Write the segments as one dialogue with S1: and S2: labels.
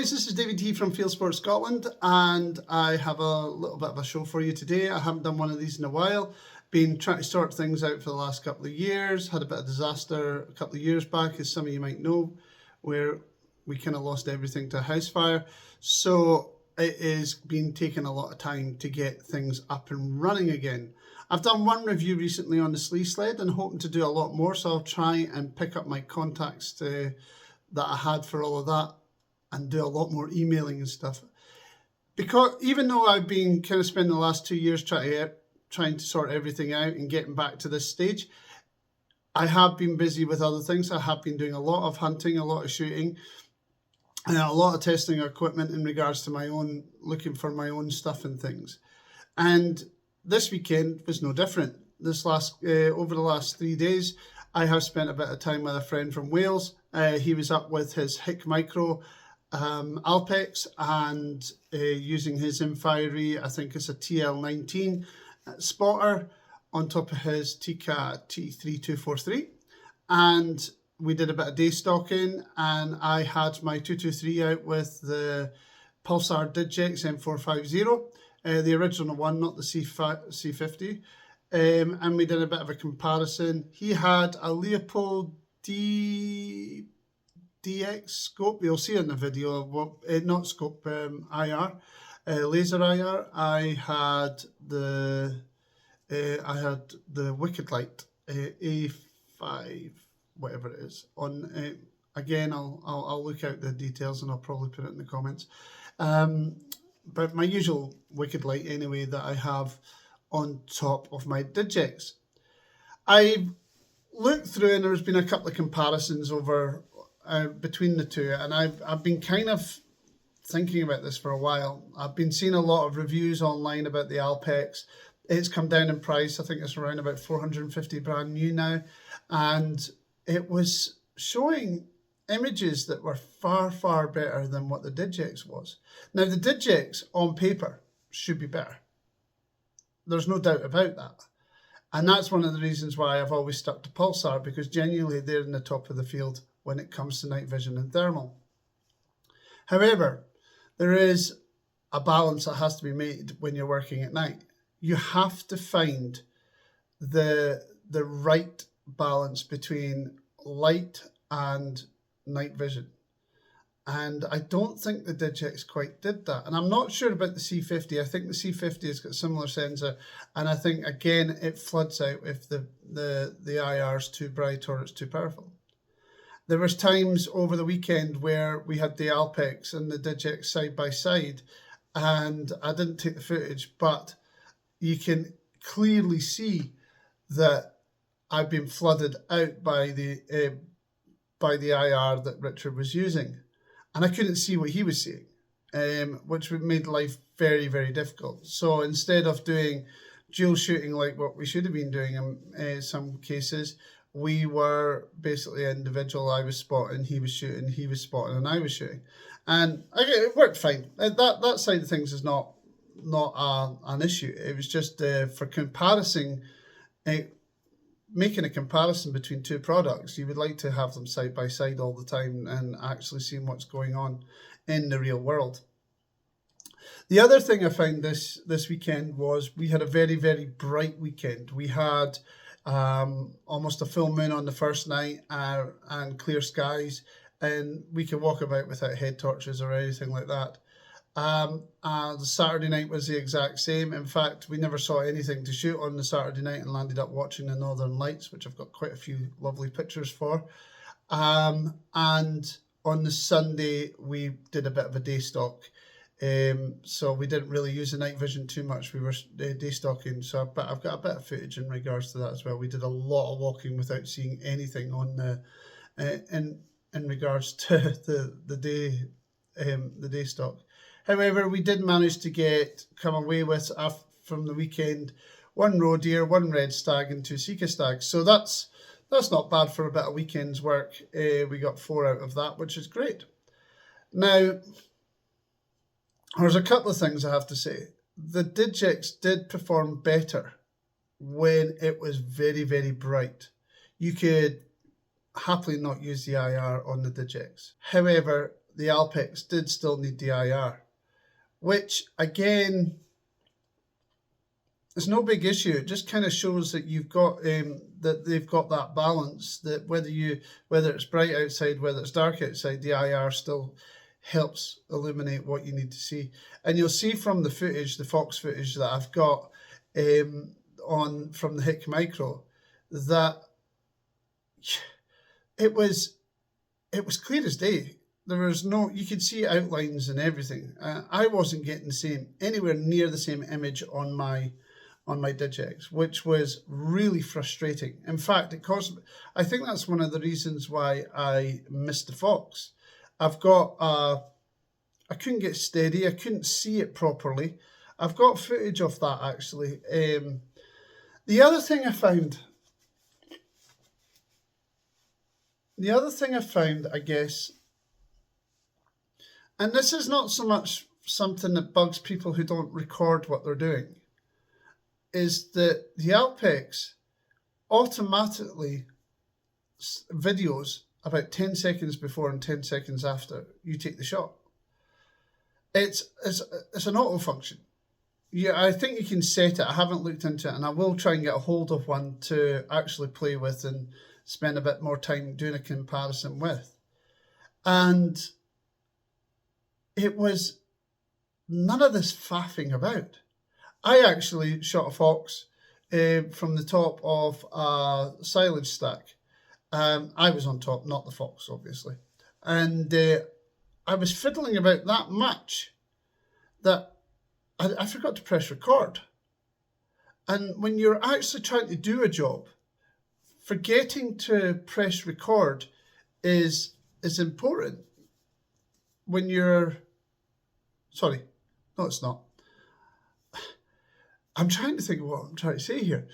S1: guys, this is David T from Field Sports Scotland, and I have a little bit of a show for you today. I haven't done one of these in a while. Been trying to sort things out for the last couple of years. Had a bit of disaster a couple of years back, as some of you might know, where we kind of lost everything to a house fire. So it has been taking a lot of time to get things up and running again. I've done one review recently on the sleigh sled and hoping to do a lot more, so I'll try and pick up my contacts that I had for all of that and do a lot more emailing and stuff. Because even though I've been kind of spending the last 2 years trying to sort everything out and getting back to this stage, I have been busy with other things. I have been doing a lot of hunting, a lot of shooting, and a lot of testing equipment in regards to my own, looking for my own stuff and things. And this weekend was no different. Over the last 3 days, I have spent a bit of time with a friend from Wales. He was up with his Hikmicro Alpex and using his Infiry, I think it's a TL19 spotter on top of his TCAT T3243, and we did a bit of day stalking, and I had my 223 out with the Pulsar Digex M450, the original one, not the C50, and we did a bit of a comparison. He had a Leopold Digex scope. You'll see in the video, not scope, IR, laser IR. I had the Wicked Light A5, whatever it is. On again, I'll look out the details and I'll probably put it in the comments. But my usual Wicked Light anyway that I have on top of my Digex. I've looked through and there's been a couple of comparisons over between the two, and I've been kind of thinking about this for a while. I've been seeing a lot of reviews online about the Alpex. It's come down in price. I think it's around about 450 brand new now, and it was showing images that were far, far better than what the Digex was. Now, the Digex on paper should be better. There's no doubt about that. And that's one of the reasons why I've always stuck to Pulsar, because genuinely they're in the top of the field when it comes to night vision and thermal. However, there is a balance that has to be made when you're working at night. You have to find the right balance between light and night vision. And I don't think the Digex quite did that. And I'm not sure about the C50. I think the C50 has got a similar sensor. And I think, again, it floods out if the IR is too bright or it's too powerful. There was times over the weekend where we had the Alpex and the Digex side by side, and I didn't take the footage, but you can clearly see that I've been flooded out by the IR that Richard was using. And I couldn't see what he was seeing, which made life very, very difficult. So instead of doing dual shooting like what we should have been doing in some cases, we were basically individual. I was spotting, he was shooting, he was spotting, and I was shooting. And it worked fine. That side of things is not an issue. It was just for comparison, making a comparison between two products. You would like to have them side by side all the time and actually seeing what's going on in the real world. The other thing I found this weekend was we had a very, very bright weekend. We had almost a full moon on the first night and clear skies, and we could walk about without head torches or anything like that. The Saturday night was the exact same. In fact, we never saw anything to shoot on the Saturday night and landed up watching the Northern Lights, which I've got quite a few lovely pictures for. And on the Sunday, we did a bit of a day stalk. So we didn't really use the night vision too much. We were day stalking, but I've got a bit of footage in regards to that as well. We did a lot of walking without seeing anything on the in regards to the day stalk. However, we did manage to come away with from the weekend 1 roe deer, 1 red stag, and 2 sika stags. So that's not bad for a bit of weekend's work. We got 4 out of that, which is great. Now, there's a couple of things I have to say. The Digex did perform better when it was very, very bright. You could happily not use the IR on the Digex. However, the Alpex did still need DIR, which again is no big issue. It just kind of shows that you've got that they've got that balance, that whether it's bright outside, whether it's dark outside, DIR still helps illuminate what you need to see. And you'll see from the footage, the Fox footage that I've got from the Hikmicro, that it was clear as day. There was you could see outlines and everything. I wasn't getting anywhere near the same image on my Digex, which was really frustrating. In fact, I think that's one of the reasons why I missed the Fox. I couldn't get steady. I couldn't see it properly. I've got footage of that actually. The other thing I found, I guess, and this is not so much something that bugs people who don't record what they're doing, is that the Alpex automatically videos about 10 seconds before and 10 seconds after you take the shot. It's an auto function. Yeah, I think you can set it. I haven't looked into it, and I will try and get a hold of one to actually play with and spend a bit more time doing a comparison with. And it was none of this faffing about. I actually shot a fox from the top of a silage stack. I was on top, not the fox, obviously. And I was fiddling about that much that I forgot to press record. And when you're actually trying to do a job, forgetting to press record is important. When you're... Sorry, no, it's not. I'm trying to think of what I'm trying to say here.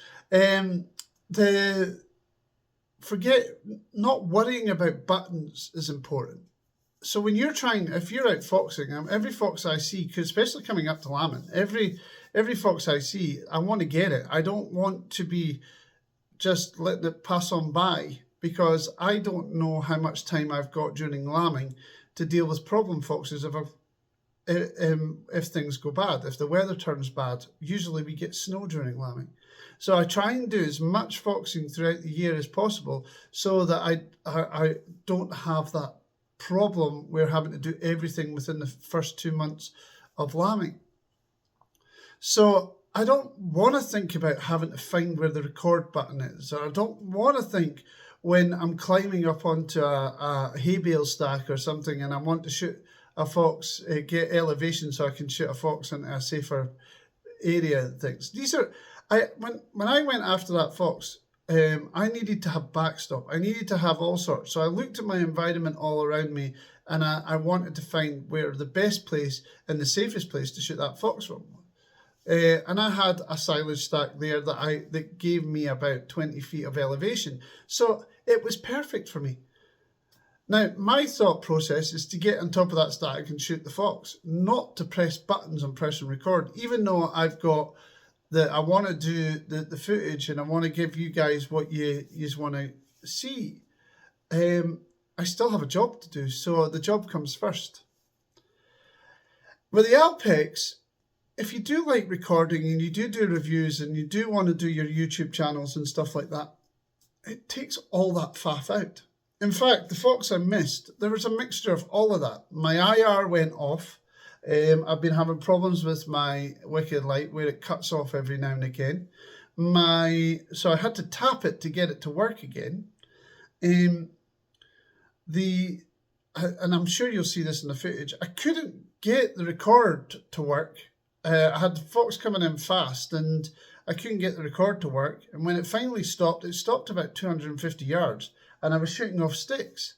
S1: Not worrying about buttons is important. So when if you're out foxing, every fox I see, especially coming up to lambing, every fox I see, I want to get it. I don't want to be just letting it pass on by, because I don't know how much time I've got during lambing to deal with problem foxes if things go bad. If the weather turns bad, usually we get snow during lambing. So I try and do as much foxing throughout the year as possible so that I don't have that problem where having to do everything within the first 2 months of lambing. So I don't want to think about having to find where the record button is, or I don't want to think when I'm climbing up onto a hay bale stack or something and I want to shoot a fox, get elevation so I can shoot a fox into a safer area and things. When I went after that fox, I needed to have backstop. I needed to have all sorts. So I looked at my environment all around me, and I wanted to find where the best place and the safest place to shoot that fox from. And I had a silage stack there that gave me about 20 feet of elevation. So it was perfect for me. Now, my thought process is to get on top of that stack and shoot the fox, not to press buttons and press and record, even though I've got I want to do the footage and I want to give you guys what you want to see. I still have a job to do, so the job comes first. With the Alpex, if you do like recording and you do reviews and you do want to do your YouTube channels and stuff like that, it takes all that faff out. In fact, the fox I missed, there was a mixture of all of that. My IR went off. I've been having problems with my Wicked Light where it cuts off every now and again. So I had to tap it to get it to work again. And I'm sure you'll see this in the footage, I couldn't get the record to work. I had the fox coming in fast and I couldn't get the record to work. And when it finally stopped, it stopped about 250 yards and I was shooting off sticks.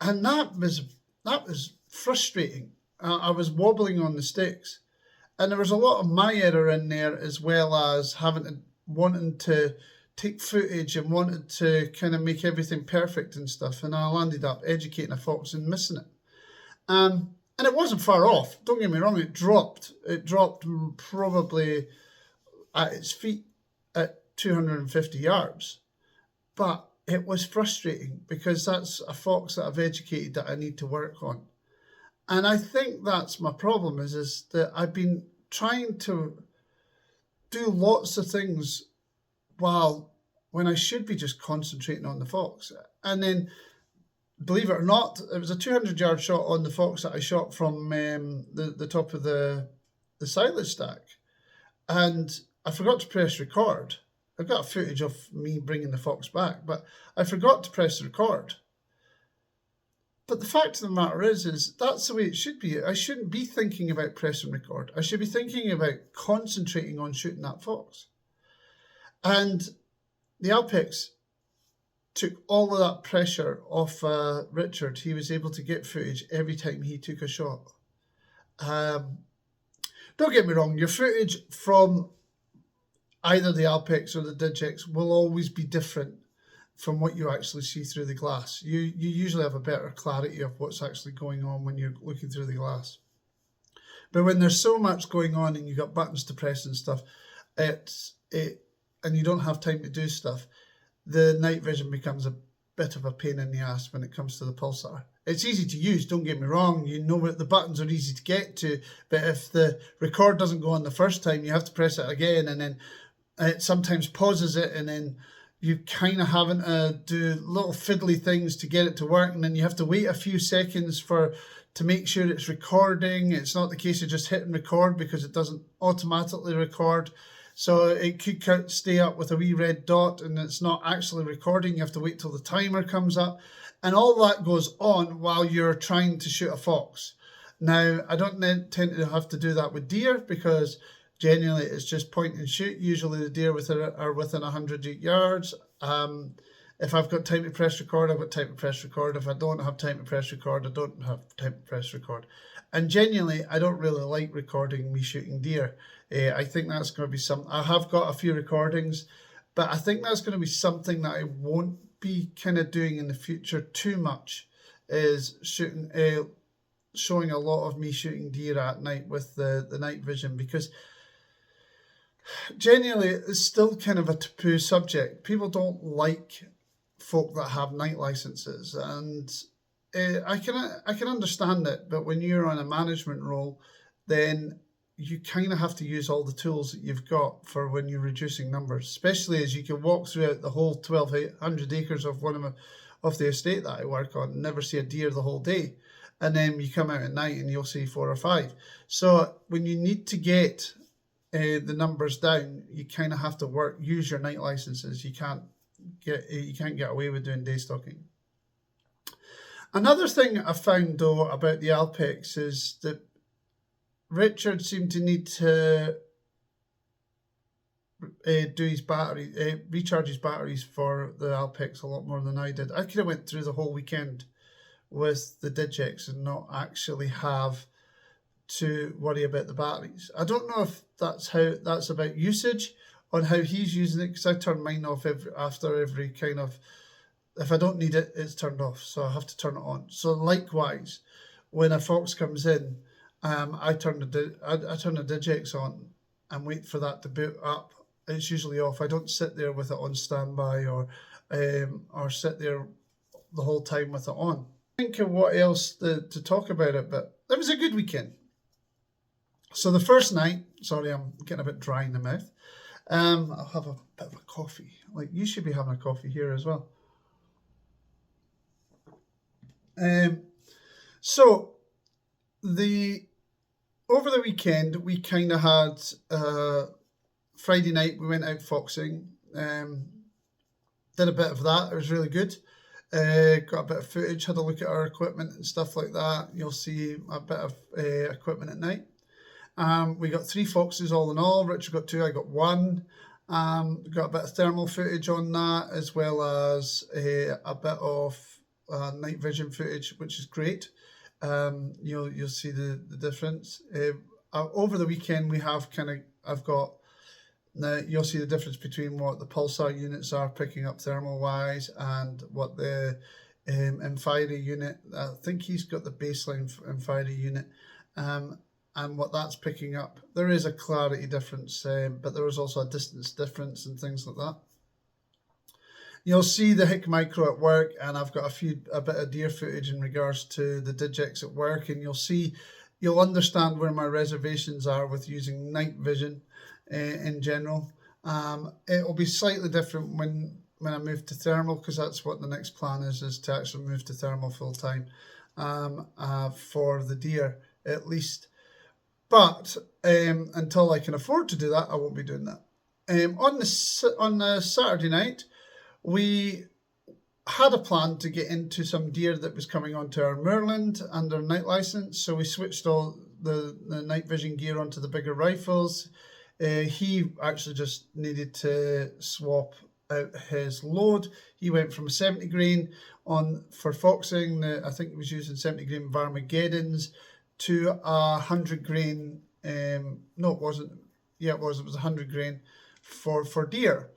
S1: And that was frustrating. I was wobbling on the sticks, and there was a lot of my error in there, as well as wanting to take footage and wanted to kind of make everything perfect and stuff, and I landed up educating a fox and missing it. And it wasn't far off, don't get me wrong, it dropped probably at its feet at 250 yards, but it was frustrating because that's a fox that I've educated that I need to work on. And I think that's my problem is that I've been trying to do lots of things while when I should be just concentrating on the fox. And then, believe it or not, it was a 200-yard shot on the fox that I shot from the top of the silage stack. And I forgot to press record. I've got footage of me bringing the fox back, but I forgot to press record. But the fact of the matter is that's the way it should be. I shouldn't be thinking about pressing record. I should be thinking about concentrating on shooting that fox. And the Alpex took all of that pressure off Richard. He was able to get footage every time he took a shot. Don't get me wrong, your footage from either the Alpex or the Digex will always be different from what you actually see through the glass. You usually have a better clarity of what's actually going on when you're looking through the glass. But when there's so much going on and you've got buttons to press and stuff, and you don't have time to do stuff, the night vision becomes a bit of a pain in the ass when it comes to the Pulsar. It's easy to use, don't get me wrong, you know what the buttons are easy to get to, but if the record doesn't go on the first time, you have to press it again, and then it sometimes pauses it, and then you kind of having to do little fiddly things to get it to work, and then you have to wait a few seconds to make sure it's recording. It's not the case of just hitting record because it doesn't automatically record. So it could stay up with a wee red dot and it's not actually recording. You have to wait till the timer comes up. And all that goes on while you're trying to shoot a fox. Now, I don't tend to have to do that with deer because generally it's just point and shoot. Usually the deer are within 100 yards. If I've got time to press record, I've got time to press record. If I don't have time to press record, I don't have time to press record. And genuinely, I don't really like recording me shooting deer. I think that's going to be something. I have got a few recordings, but I think that's going to be something that I won't be kind of doing in the future too much, is shooting, showing a lot of me shooting deer at night with the night vision, because genuinely it's still kind of a taboo subject. People don't like folk that have night licenses, and I can understand it, but when you're on a management role, then you kind of have to use all the tools that you've got for when you're reducing numbers, especially as you can walk throughout the whole 1,200 acres of of the estate that I work on and never see a deer the whole day. And then you come out at night and you'll see 4 or 5. So when you need to get the numbers down, you kind of have to use your night licenses. You can't get away with doing day stalking. Another thing I found though about the Alpex is that Richard seemed to need to do his battery, recharge his batteries for the Alpex a lot more than I did. I could have went through the whole weekend with the Digex and not actually have to worry about the batteries. I don't know if that's about usage on how he's using it, because I turn mine off after every kind of, if I don't need it, it's turned off, so I have to turn it on. So likewise, when a fox comes in, I turn the Digex on and wait for that to boot up. It's usually off. I don't sit there with it on standby or sit there the whole time with it on. Think of what else to talk about it, but it was a good weekend. So the first night, sorry, I'm getting a bit dry in the mouth. I'll have a bit of a coffee. Like, you should be having a coffee here as well. So over the weekend, we kind of had Friday night, we went out foxing, did a bit of that. It was really good. Got a bit of footage, had a look at our equipment and stuff like that. You'll see a bit of equipment at night. We got 3 foxes all in all. Richard got 2, I got 1. Got a bit of thermal footage on that, as well as a bit of night vision footage, which is great. You'll see the difference. Over the weekend, we have you'll see the difference between what the Pulsar units are picking up thermal wise and what the Infira unit, I think he's got the baseline Infira unit, and what that's picking up. There is a clarity difference, but there is also a distance difference and things like You'll see the Hikmicro at work, and I've got a bit of deer footage in regards to the Digex at work, and you'll understand where my reservations are with using Nightvision in general. It will be slightly different when I move to thermal, because that's what the next plan is to actually move to thermal full time for the deer at least. But until I can afford to do that, I won't be doing that. On the Saturday night, we had a plan to get into some deer that was coming onto our moorland under night license, so we switched all the night vision gear onto the bigger rifles. He actually just needed to swap out his load. He went from a 70 grain on for foxing, I think he was using 70 grain Varmageddons, to a 100 grain, no it wasn't, yeah it was 100 grain for deer.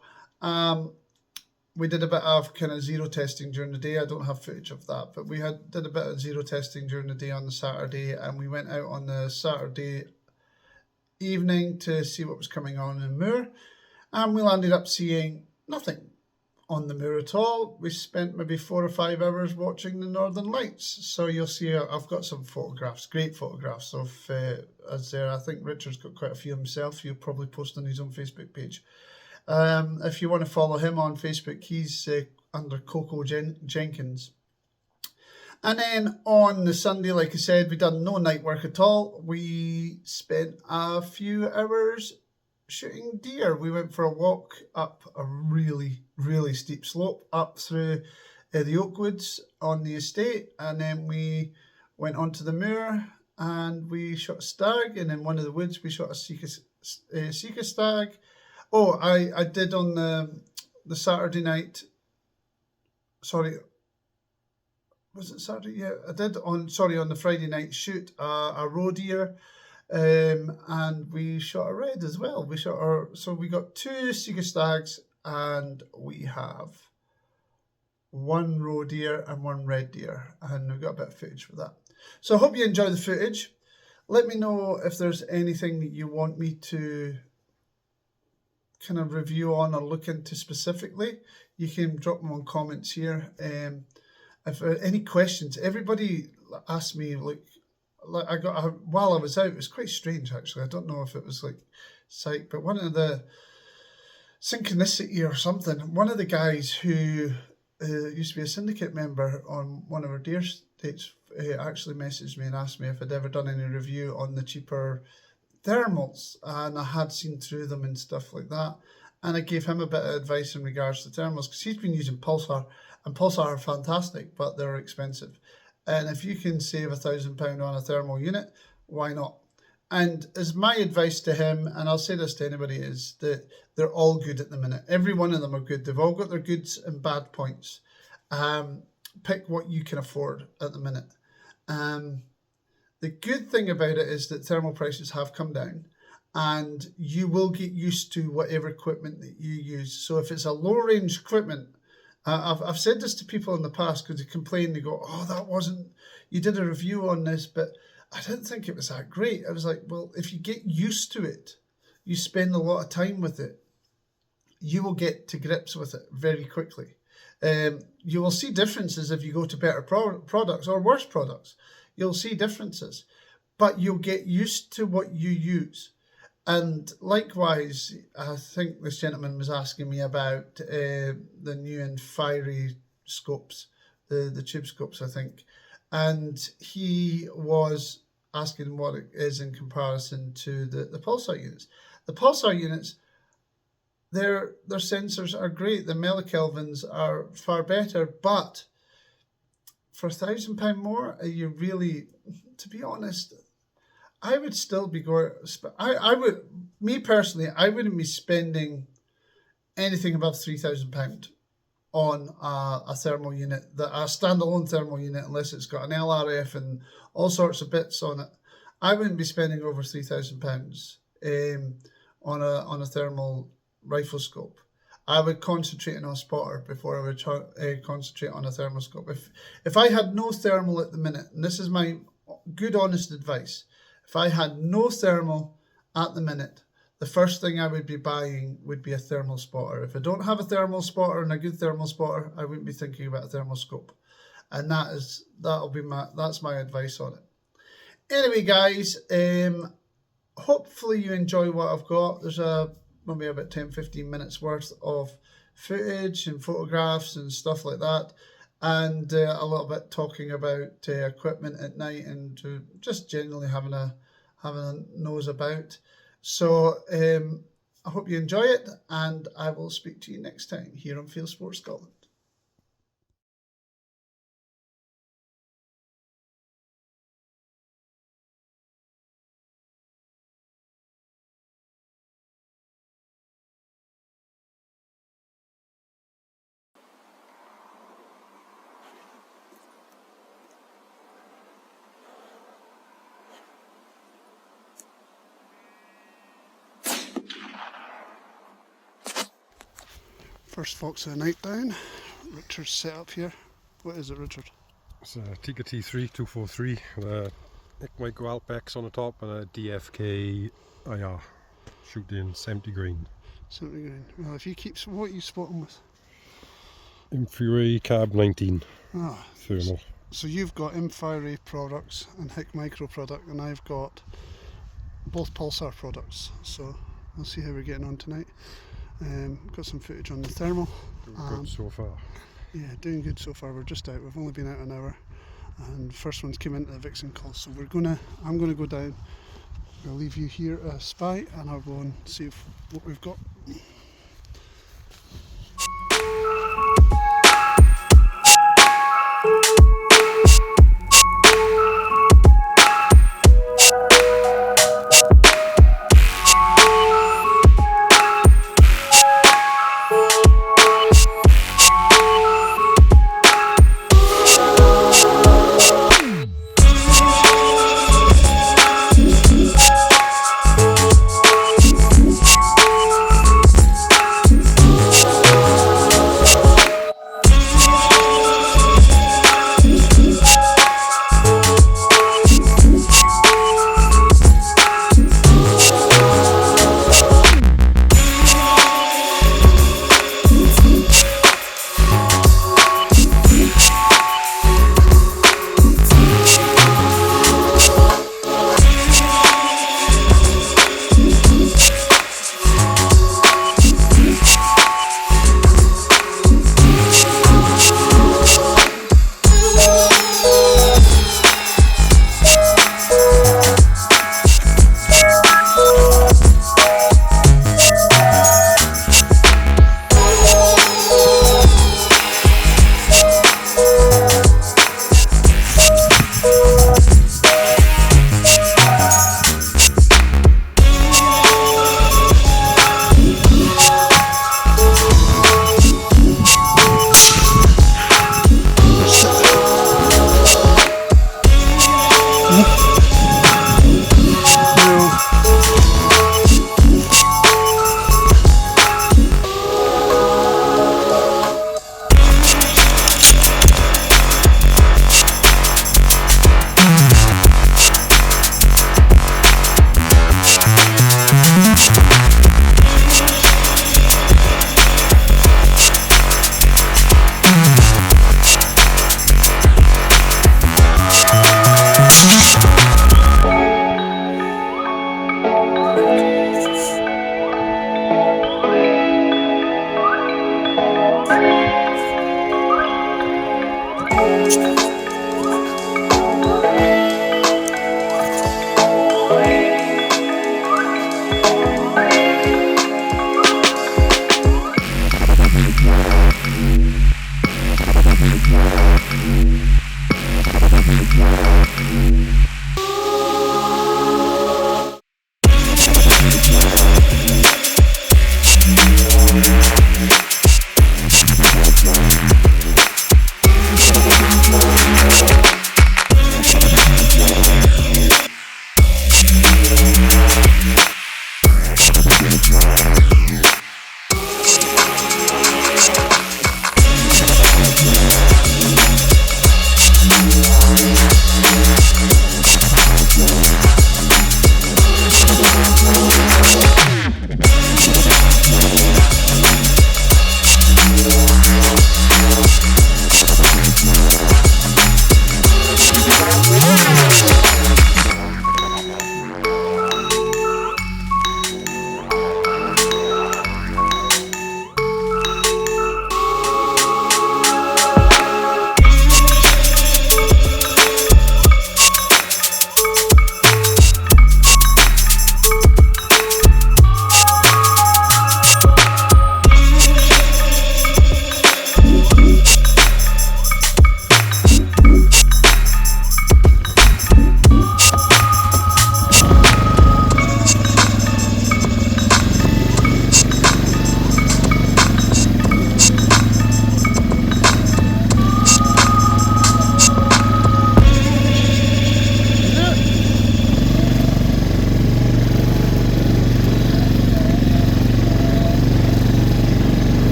S1: We did a bit of kind of zero testing during the day. I don't have footage of that, but we did a bit of zero testing during the day on the Saturday, and we went out on the Saturday evening to see what was coming on in Moor, and we landed up seeing nothing on the Moor at all. We spent maybe 4 or 5 hours watching the Northern Lights. So you'll see I've got some photographs, great photographs of us there. I think Richard's got quite a few himself. He'll probably post on his own Facebook page. If you want to follow him on Facebook, he's under Coco Jenkins. And then on the Sunday, like I said, we done no night work at all. We spent a few hours shooting deer. We went for a walk up a really, really steep slope up through the oak woods on the estate, and then we went onto the moor and we shot a stag, and in one of the woods we shot a Sika stag. Oh, I did on the Saturday night, sorry, was it Saturday? Yeah, I did on the Friday night shoot a roe deer, and we shot a red as well. So we got 2 Sika stags, and we have 1 roe deer and 1 red deer, and we've got a bit of footage for that. So I hope you enjoy the footage. Let me know if there's anything that you want me to kind of review on or look into specifically. You can drop them on comments here. If there are any questions, everybody asked me, like I got while I was out, it was quite strange actually. I don't know if it was like psych, but one of the synchronicity or something, one of the guys who used to be a syndicate member on one of our deer states actually messaged me and asked me if I'd ever done any review on the cheaper thermals, and I had seen through them and stuff like that, and I gave him a bit of advice in regards to thermals, because he's been using Pulsar, and Pulsar are fantastic, but they're expensive, and if you can save £1,000 on a thermal unit, why not? And as my advice to him, and I'll say this to anybody, is that they're all good at the minute. Every one of them are good. They've all got their goods and bad points. Pick what you can afford at the minute. The good thing about it is that thermal prices have come down, and you will get used to whatever equipment that you use. So if it's a low range equipment, I've said this to people in the past because they complain, they go, oh, you did a review on this, but I didn't think it was that great. I was like, well, if you get used to it, you spend a lot of time with it, you will get to grips with it very quickly. You will see differences if you go to better products or worse products. You'll see differences, but you'll get used to what you use. And likewise, I think this gentleman was asking me about the new and fiery scopes, the tube scopes, I think. And he was asking what it is in comparison to the Pulsar units. The Pulsar units, their sensors are great. The millikelvins are far better, but for £1,000 more, you really, to be honest, I would still be going. Me personally, I wouldn't be spending anything above £3,000 on a thermal unit, a standalone thermal unit, unless it's got an LRF and all sorts of bits on it. I wouldn't be spending over £3,000 on a thermal rifle scope. I would concentrate on a spotter before I would concentrate on a thermal scope. If I had no thermal at the minute, and this is my good honest advice, if I had no thermal at the minute, the first thing I would be buying would be a thermal spotter. If I don't have a thermal spotter and a good thermal spotter, I wouldn't be thinking about a thermoscope. And that's my advice on it. Anyway, guys, hopefully you enjoy what I've got. There's maybe about 10-15 minutes worth of footage and photographs and stuff like that, and a little bit talking about equipment at night and just generally having a nose about. So I hope you enjoy it, and I will speak to you next time here on Field Sports Scotland. First fox of the night down. Richard's set up here. What is it, Richard?
S2: It's a Tikka T3 243 with a Hikmicro Alpex on the top and a DFK IR shooting 70 grain.
S1: 70 grain. Well, if you keep, what are you spotting with?
S2: Infrared Cab 19 thermal.
S1: So you've got infrared products and Hikmicro product, and I've got both Pulsar products. So we'll see how we're getting on tonight. Got some footage on the thermal.
S2: Doing good so far.
S1: Yeah, doing good so far. We're just out. We've only been out an hour, and the first one's came into the Vixen call. So I'm gonna go down. I'll leave you here a spy, and I'll go and see what we've got.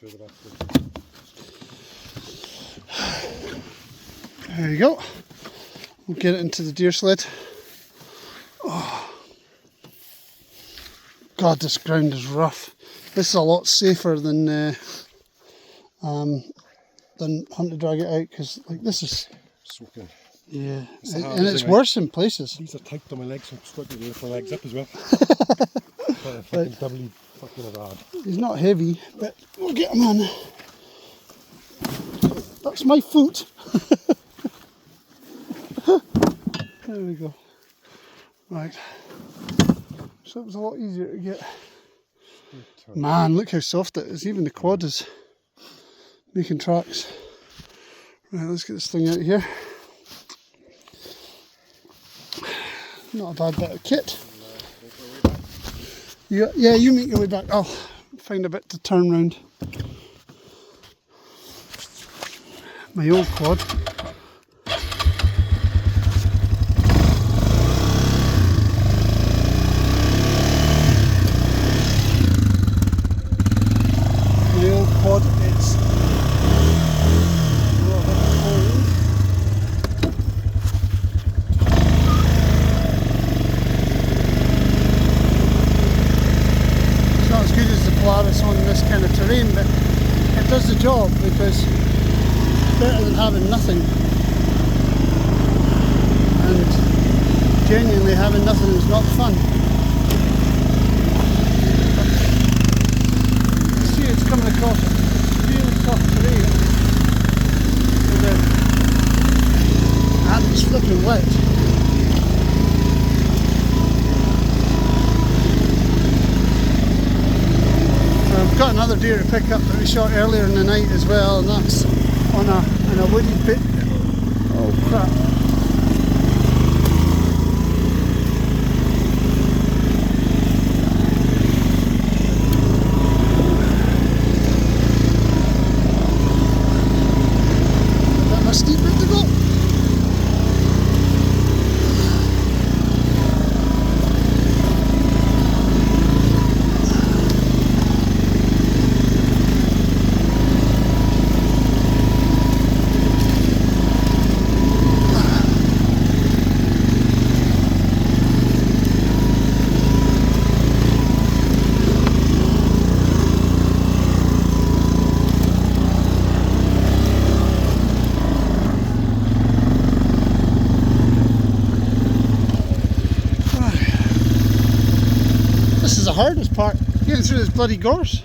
S2: further back.
S1: There you go. We'll get it into the deer sled. Oh. God, this ground is rough. This is a lot safer than hunt to drag it out, because like this is
S2: Soaking.
S1: yeah,
S2: It's
S1: and it's worse in places.
S2: These are tight on my legs, so I'm struggling to lift my legs up as well. Fucking doubly fucking hard.
S1: He's not heavy, but we'll get him on. That's my foot. There we go. Right. So it was a lot easier to get. Man, look how soft it is. Even the quad is making tracks. Right, let's get this thing out of here. Not a bad bit of kit. Yeah, you make your way back. I'll find a bit to turn round. My old quad. My old quad, it's a little bit old. It's not as good as the Polaris on this kind of terrain, but it does the job, because it's better than having nothing. And genuinely having nothing is not fun. You see, it's coming across really tough terrain, and it's flipping wet. I've got another deer to pick up that we shot earlier in the night as well, and that's on a woody bit. Oh crap. Is that my steep bit to go? This is the hardest part, getting through this bloody gorse.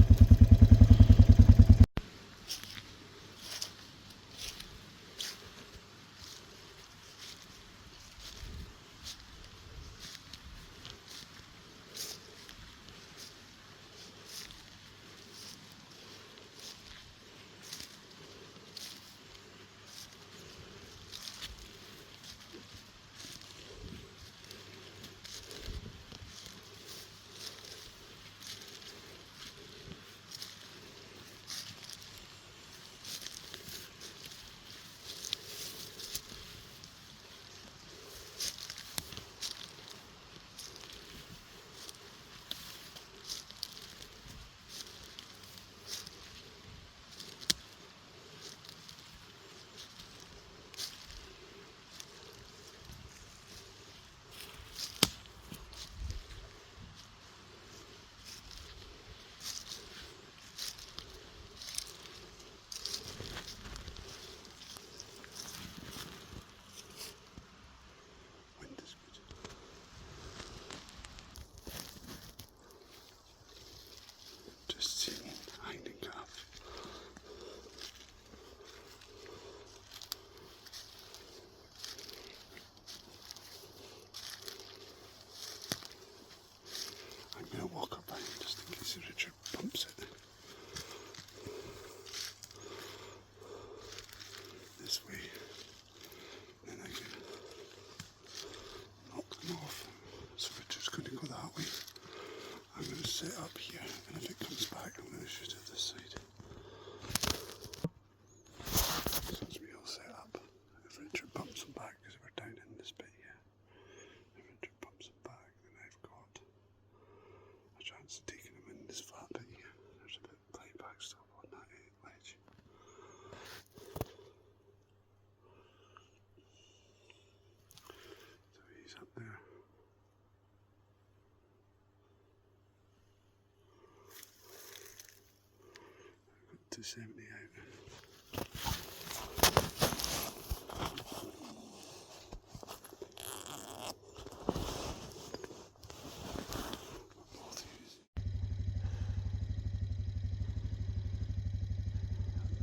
S1: to 70 out.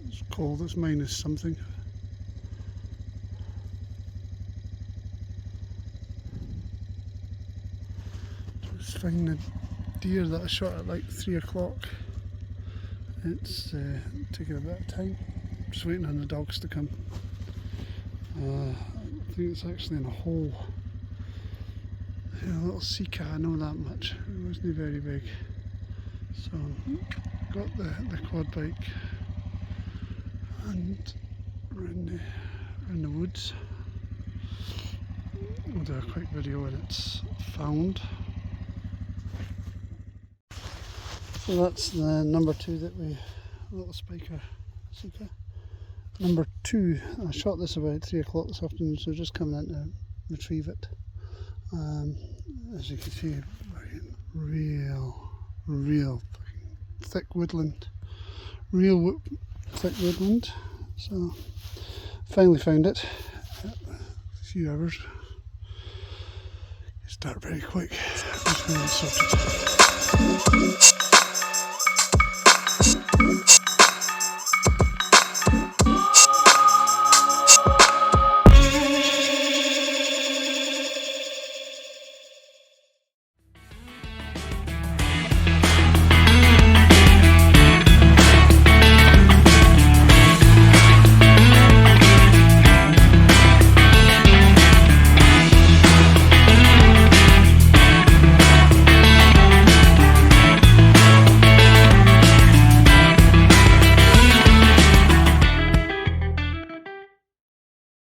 S1: It's cold, it's minus something. Just find the deer that I shot at like 3 o'clock. It's taking a bit of time. Just waiting on the dogs to come. I think it's actually in a hole. A little Sika, I know that much. It wasn't very big. So got the quad bike and around the woods. We'll do a quick video when it's found. So that's the number 2 that we, little spiker Sika. Number 2, I shot this about 3 o'clock this afternoon, so just coming in to retrieve it. As you can see, real thick woodland, thick woodland. So finally found it. A few hours. Start very quick.